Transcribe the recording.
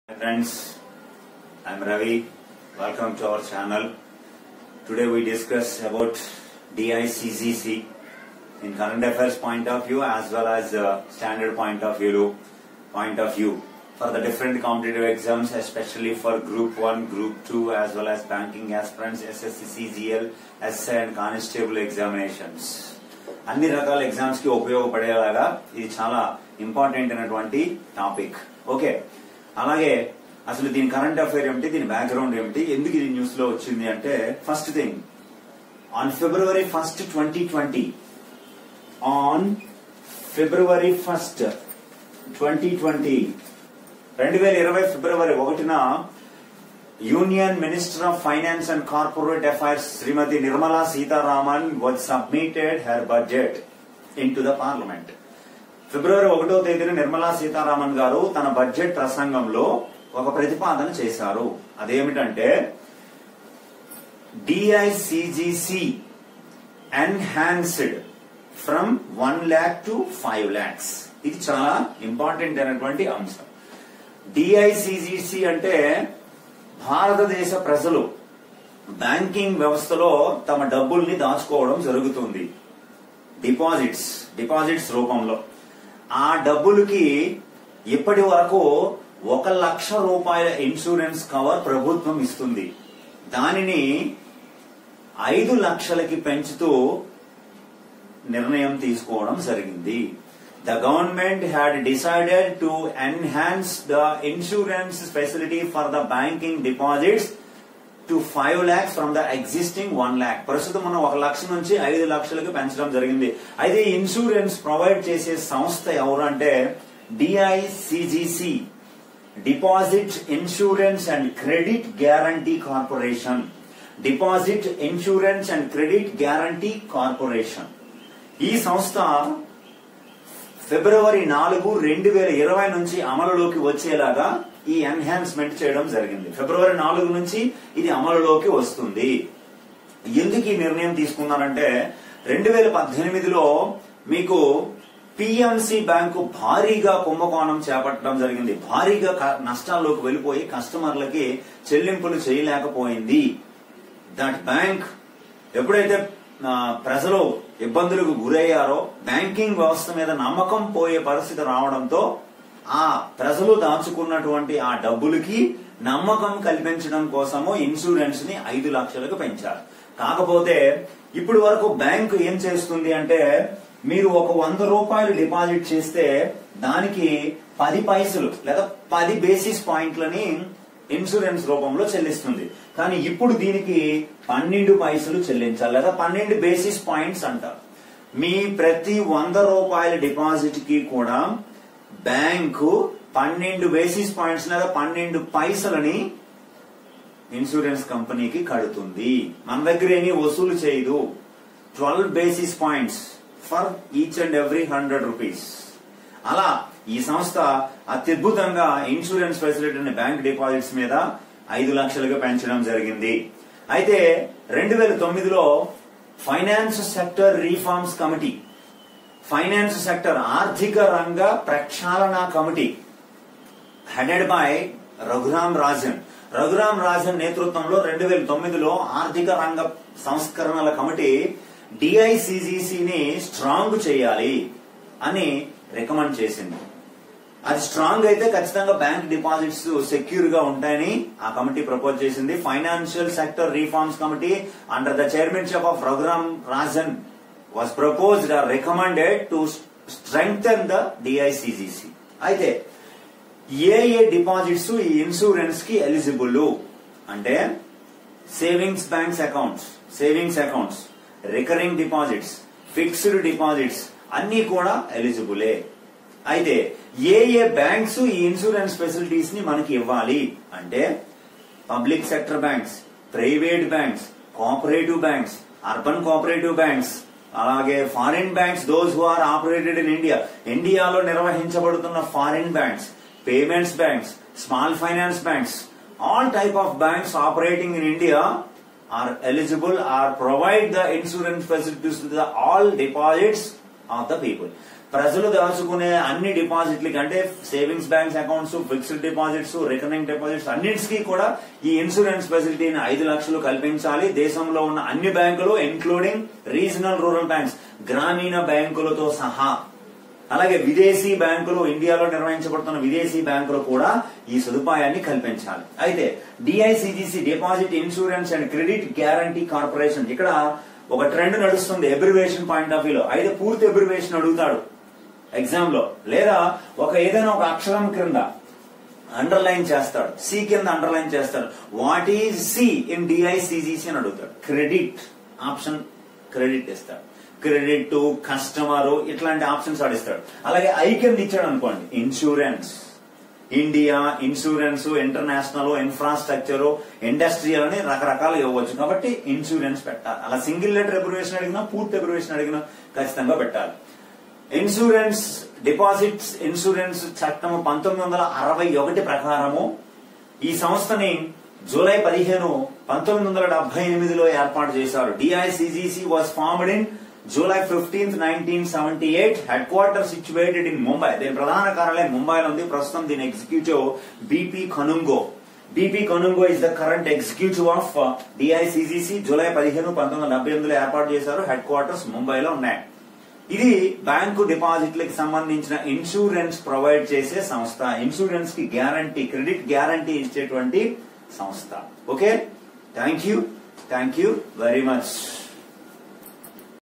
Hi friends, I'm Ravi. Welcome to our channel. Today we discuss about DICGC in current affairs point of view as well as standard point of view for the different competitive exams, especially for Group 1, Group 2 as well as banking aspirants, SSC, CGL, essay and constable examinations. అన్ని రకాల exams కి ఉపయోగపడేలాగా ఇది చాలా important అయినటువంటి topic. Okay, అలాగే అసలు దీని current affair ఏమిటి, దీని బ్యాక్గ్రౌండ్ ఏమిటి, ఎందుకు ఇది న్యూస్ లో వచ్చింది అంటే, first thing on February 1st, 2020 on February 1st, 2020 2020 ఫిబ్రవరి 1న union minister of finance and corporate affairs Shrimati Nirmala Sitharaman was submitted her budget in to the parliament. ఫిబ్రవరి 1వ తేదీన నిర్మలా సీతారామన్ గారు తన బడ్జెట్ ప్రసంగంలో ఒక ప్రతిపాదన చేశారు. అదేమిటంటే DICGC enhanced from 1 lakh to 5 lakhs. ఇది చాలా ఇంపార్టెంట్ అయినటువంటి అంశం. డిఐసిజిసి అంటే భారతదేశ ప్రజలు బ్యాంకింగ్ వ్యవస్థలో తమ డబ్బుల్ని దాచుకోవడం జరుగుతుంది డిపాజిట్స్ రూపంలో. ఆ డబ్బులకి ఇప్పటి వరకు 1 లక్ష రూపాయల ఇన్సూరెన్స్ కవర్ ప్రభుత్వం ఇస్తుంది. దానిని 5 లక్షలకి పెంచుతూ నిర్ణయం తీసుకోవడం జరిగింది. The government had decided to enhance the insurance facility for the banking deposits to 5 lakhs from the existing 1 lakh. ప్రస్తుతం మనం 1 లక్ష నుంచి 5 లక్షలకు పెంచడం జరిగింది. అయితే ఇన్సూరెన్స్ ప్రొవైడ్ చేసే సంస్థ ఎవరు అంటే DICGC, deposit insurance and credit guarantee corporation. Deposit insurance and credit guarantee corporation. ఈ సంస్థ February 4, 2020 నుంచి అమలులోకి వచ్చేలాగా ఈ ఎన్హాన్స్మెంట్ చేయడం జరిగింది. February 4 నుంచి ఇది అమలులోకి వస్తుంది. ఎందుకు ఈ నిర్ణయం తీసుకున్నారంటే 2018లో మీకు పిఎంసి బ్యాంకు భారీగా కుంభకోణం చేపట్టడం జరిగింది. భారీగా నష్టాల్లోకి వెళ్లిపోయి కస్టమర్లకి చెల్లింపులు చేయలేకపోయింది. దట్ బ్యాంక్ ఎప్పుడైతే ప్రజలు ఇబ్బందులకు గురయ్యారో, బ్యాంకింగ్ వ్యవస్థ మీద నమ్మకం పోయే పరిస్థితి రావడంతో ఆ ప్రజలు దాచుకున్నటువంటి ఆ డబ్బులకి నమ్మకం కల్పించడం కోసము ఇన్సూరెన్స్ ని 5 లక్షలకు పెంచారు. కాకపోతే ఇప్పుడు వరకు బ్యాంకు ఏం చేస్తుంది అంటే, మీరు ఒక 100 రూపాయలు డిపాజిట్ చేస్తే దానికి 10 పైసలు లేదా 10 బేసిస్ పాయింట్లని ఇన్సూరెన్స్ రూపంలో చెల్లిస్తుంది. కానీ ఇప్పుడు దీనికి 12 పైసలు చెల్లించాలి, లేదా 12 బేసిస్ పాయింట్స్ అంటారు. మీ ప్రతి 100 రూపాయల డిపాజిట్ కి కూడా బ్యాంకు 12 బేసిస్ పాయింట్స్ లేదా 12 పైసలని ఇన్సూరెన్స్ కంపెనీకి కడుతుంది. మన దగ్గర ఏమీ వసూలు చేయదు. 12 basis points for each and every 100 rupees. అలా ఈ సంస్థ అత్యద్భుతంగా ఇన్సూరెన్స్ ఫెసిలిటీని బ్యాంక్ డిపాజిట్స్ మీద 5 లక్షలుగా పెంచడం జరిగింది. అయితే 2009లో finance sector reforms committee, finance sector ఆర్థిక రంగ ప్రక్షాళన committee headed by Raghuram Rajan నేతృత్వంలో 2009లో ఆర్థిక రంగ సంస్కరణల కమిటీ డిఐసిజిసిని స్ట్రాంగ్ చేయాలి అని రికమెండ్ చేసింది. అది స్ట్రాంగ్ అయితే ఖచ్చితంగా బ్యాంక్ డిపాజిట్స్ సెక్యూర్ గా ఉంటాయని ఆ కమిటీ ప్రపోజ్ చేసింది. Financial sector reforms committee under the chairmanship of Raghuram Rajan was proposed or recommended to strengthen the DICGC. అయితే ఏ డిపాజిట్స్ ఈ ఇన్సూరెన్స్ కి ఎలిజిబుల్ అంటే savings accounts, recurring deposits, fixed deposits అన్ని కూడా ఎలిజిబులే. అయితే ఏ బ్యాంక్స్ ఈ ఇన్సూరెన్స్ ఫెసిలిటీస్ ని మనకి ఇవ్వాలి అంటే public sector banks, private banks, cooperative banks, urban cooperative banks, అలాగే foreign banks, those who are operated in ఇండియాలో నిర్వహించబడుతున్న foreign banks, payments banks, small finance banks, all type of banks operating in India are eligible or provide the insurance facilities to the all deposits of the people. ప్రజలు దాచుకునే అన్ని డిపాజిట్లకి అంటే savings banks accounts, fixed deposits, recurring deposits అన్నిటికీ కూడా ఈ insurance ఫెసిలిటీని 5 లక్షలు కల్పించాలి. దేశంలో ఉన్న అన్ని బ్యాంకులు ఇంక్లూడింగ్ రీజనల్ రూరల్ బ్యాంక్స్, గ్రామీణ బ్యాంకులతో సహా, అలాగే విదేశీ బ్యాంకులు, ఇండియాలో నిర్వహించబడుతున్న విదేశీ బ్యాంకులు కూడా ఈ సదుపాయాన్ని కల్పించాలి. అయితే DICGC, deposit insurance and credit guarantee corporation, ఇక్కడ ఒక ట్రెండ్ నడుస్తుంది అబ్రివేషన్ పాయింట్ ఆఫ్ వ్యూలో. అయితే పూర్తి అబ్రివేషన్ అడుగుతాడు ఎగ్జామ్ లో, లేదా ఏదైనా ఒక అక్షరం క్రింద అండర్లైన్ చేస్తాడు, సి కింద అండర్లైన్ చేస్తాడు. What is C in DICGC అని అడుగుతాడు. క్రెడిట్ ఆప్షన్, క్రెడిట్ ఇస్తాడు. క్రెడిట్, కస్టమర్, ఇట్లాంటి ఆప్షన్స్ ఆడిస్తాడు. అలాగే ఐ కింద ఇచ్చాడు అనుకోండి, insurance, India, insurance, international, infrastructure, industrial అని రకరకాలు ఇవ్వచ్చు. కాబట్టి ఇన్సూరెన్స్ పెట్టాలి. అలా సింగిల్ లెటర్ అబ్రివేషన్ అడిగినా, పూర్తి అబ్రివేషన్ అడిగినా ఖచ్చితంగా పెట్టాలి. ఇన్సూరెన్స్ డిపాజిట్స్ ఇన్సూరెన్స్ చట్టం 1961 ప్రకారము ఈ సంస్థని జూలై 15, 1978లో ఏర్పాటు చేశారు. DICGC was formed in July 15th, 1978. Head quarter situated in Mumbai. దీని ప్రధాన కార్యాలయం ముంబైలో ఉంది. ప్రస్తుతం దీని executive BP Kanungo. BP Kanungo is the current executive of DICGC. July 15, 1978లో ఏర్పాటు చేశారు. హెడ్ క్వార్టర్స్ ముంబైలో ఉన్నాయి. ఇది బ్యాంకు డిపాజిట్లకు సంబంధించిన ఇన్సూరెన్స్ ప్రొవైడ్ చేసే సంస్థ. ఇన్సూరెన్స్ కి గ్యారంటీ, క్రెడిట్ గ్యారంటీ ఇచ్చేటువంటి సంస్థ. Okay, thank you very much.